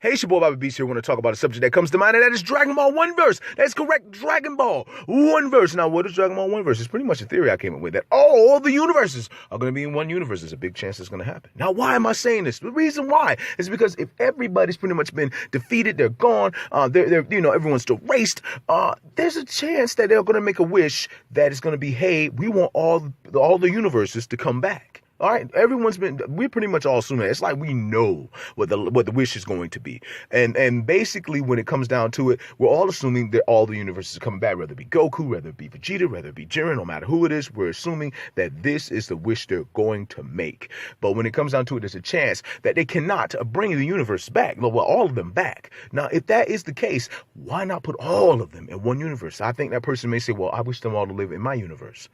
Hey, it's your boy Bobby Beast here. I want to talk about a subject that comes to mind, and that is Dragon Ball Oneverse. That's correct, Dragon Ball Oneverse. Now, what is Dragon Ball Oneverse? It's pretty much a theory I came up with that all the universes are going to be in one universe. There's a big chance it's going to happen. Now, why am I saying this? The reason why is because if everybody's pretty much been defeated, they're gone, everyone's erased, there's a chance that they're going to make a wish that it's going to be, hey, we want all the universes to come back. All right, we're pretty much all assuming it's like we know what the wish is going to be. And basically when it comes down to it, we're all assuming that all the universes are coming back, whether it be Goku, whether it be Vegeta, whether it be Jiren, no matter who it is, we're assuming that this is the wish they're going to make. But when it comes down to it, there's a chance that they cannot bring the universe back, well, all of them back. Now, if that is the case, why not put all of them in one universe? I think that person may say, well, I wish them all to live in my universe.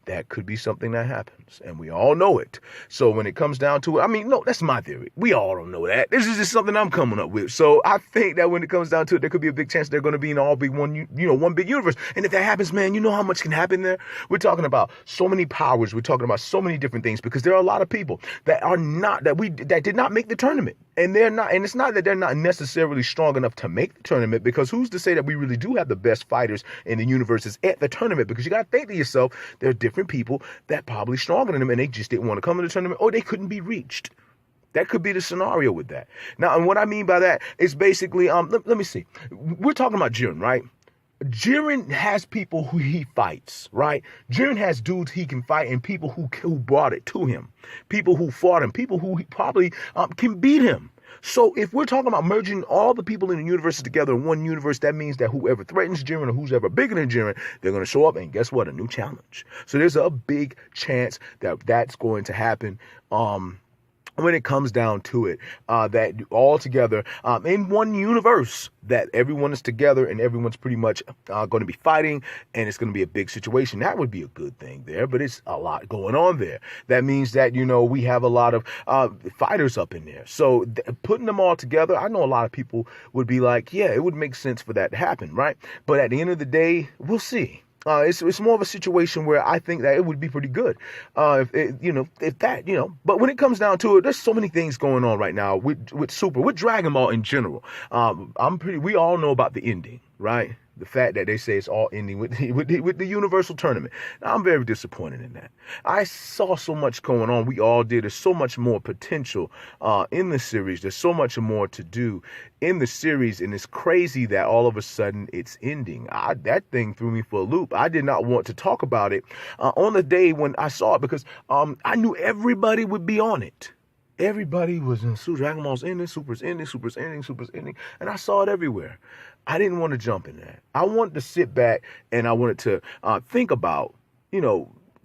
That could be something that happens, and we all know it. So when it comes down to it, no, that's my theory. We all don't know that. This is just something I'm coming up with. So I think that when it comes down to it, there could be a big chance they're going to be in all big one big universe. And if that happens, man, you know how much can happen there? We're talking about so many powers. We're talking about so many different things because there are a lot of people that did not make the tournament. And it's not that they're not necessarily strong enough to make the tournament, because who's to say that we really do have the best fighters in the universes at the tournament? Because you got to think to yourself, there are different people that probably stronger than them and they just didn't want to come to the tournament, or they couldn't be reached. That could be the scenario with that. Now, and what I mean by that is basically, let me see. We're talking about Jiren, right? Jiren has people who he fights, right? Jiren has dudes he can fight and people who brought it to him, people who fought him, people who probably can beat him. So if we're talking about merging all the people in the universes together in one universe, that means that whoever threatens Jiren or who's ever bigger than Jiren, they're going to show up, and guess what? A new challenge. So there's a big chance that that's going to happen. When it comes down to it, that all together in one universe, that everyone is together and everyone's pretty much going to be fighting, and it's going to be a big situation. That would be a good thing there, but it's a lot going on there. That means that, we have a lot of fighters up in there. So putting them all together, I know a lot of people would be like, yeah, it would make sense for that to happen, right? But at the end of the day, we'll see. It's more of a situation where I think that it would be pretty good, but when it comes down to it, there's so many things going on right now with Super, with Dragon Ball in general. We all know about the ending, right? The fact that they say it's all ending with the Universal Tournament. Now, I'm very disappointed in that. I saw so much going on. We all did. There's so much more potential in the series. There's so much more to do in the series, and it's crazy that all of a sudden it's ending. That thing threw me for a loop. I did not want to talk about it on the day when I saw it, because I knew everybody would be on it. Everybody was in Dragon Ball's ending, Super's ending, Super's ending, Super's ending, and I saw it everywhere. I didn't want to jump in that. I wanted to sit back and I wanted to think about,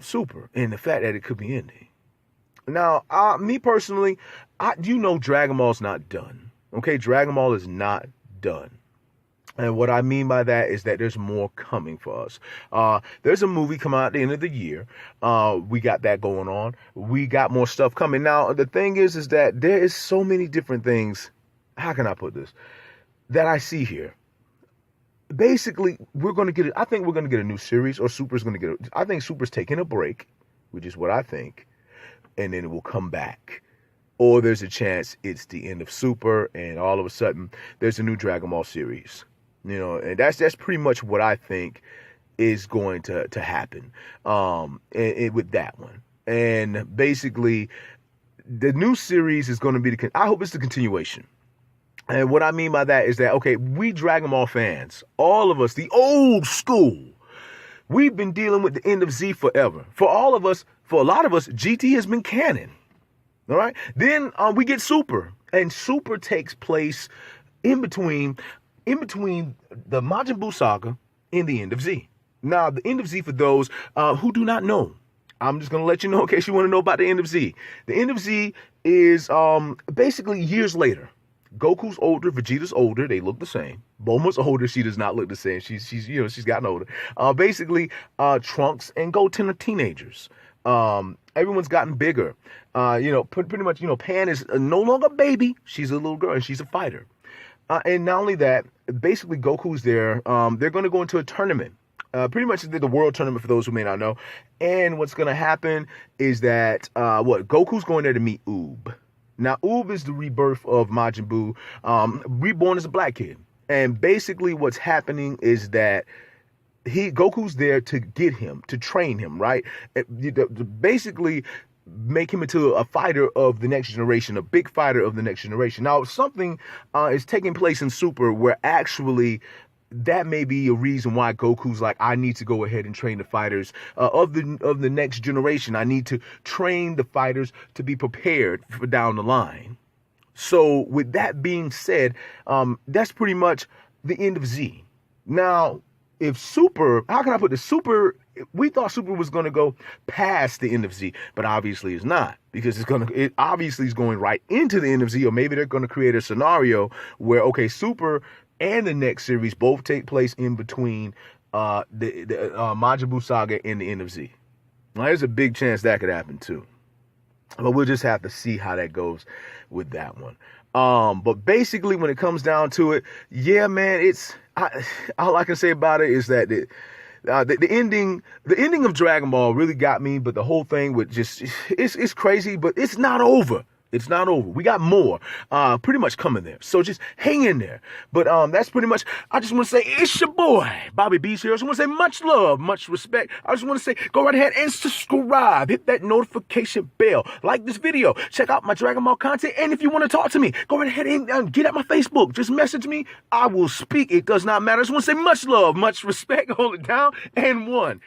Super and the fact that it could be ending. Now, me personally, Dragon Ball's not done. Okay, Dragon Ball is not done. And what I mean by that is that there's more coming for us. There's a movie coming out at the end of the year. We got that going on. We got more stuff coming. Now, the thing is that there is so many different things. How can I put this? That I see here. Basically, I think we're going to get a new series, or Super's going to get I think Super's taking a break, which is what I think. And then it will come back. Or there's a chance it's the end of Super and all of a sudden there's a new Dragon Ball series. And that's pretty much what I think is going to happen with that one. And basically, the new series is going to be I hope it's the continuation. And what I mean by that is that, okay, we Dragon Ball fans, all of us, the old school, we've been dealing with the end of Z forever. For a lot of us, GT has been canon. All right. Then we get Super, and Super takes place in between the Majin Buu saga and the end of Z. Now, the end of Z, for those who do not know, I'm just going to let you know in case you want to know about the end of Z. The end of Z is basically years later. Goku's older, Vegeta's older. They look the same. Bulma's older. She does not look the same. She's gotten older. Basically, Trunks and Goten are teenagers. Everyone's gotten bigger. Pretty much, Pan is no longer a baby. She's a little girl and she's a fighter. And not only that, basically Goku's there. They're going to go into a tournament. Pretty much the world tournament for those who may not know. And what's going to happen is that, Goku's going there to meet Oob. Now, Oob is the rebirth of Majin Buu, reborn as a black kid. And basically what's happening is that Goku's there to get him, to train him, right? Basically make him into a fighter of the next generation, a big fighter of the next generation. Now, something is taking place in Super where actually that may be a reason why Goku's like, I need to go ahead and train the fighters of the next generation. I need to train the fighters to be prepared for down the line. So with that being said, that's pretty much the end of Z. Now, if Super, how can I put this? Super, we thought Super was going to go past the end of Z, but obviously it's not, because it obviously is going right into the end of Z, or maybe they're going to create a scenario where, okay, Super and the next series both take place in between the Majin Buu saga and the end of Z. Now, there's a big chance that could happen too, but we'll just have to see how that goes with that one. But basically, when it comes down to it, yeah, man, all I can say about it is that the ending of Dragon Ball really got me. But the whole thing with it's crazy, but it's not over. It's not over. We got more pretty much coming there. So just hang in there. But that's pretty much, I just want to say, it's your boy, Bobby Beast here. I just want to say much love, much respect. I just want to say, go right ahead and subscribe. Hit that notification bell. Like this video. Check out my Dragon Ball content. And if you want to talk to me, go right ahead and get at my Facebook. Just message me. I will speak. It does not matter. I just want to say much love, much respect. Hold it down. And one.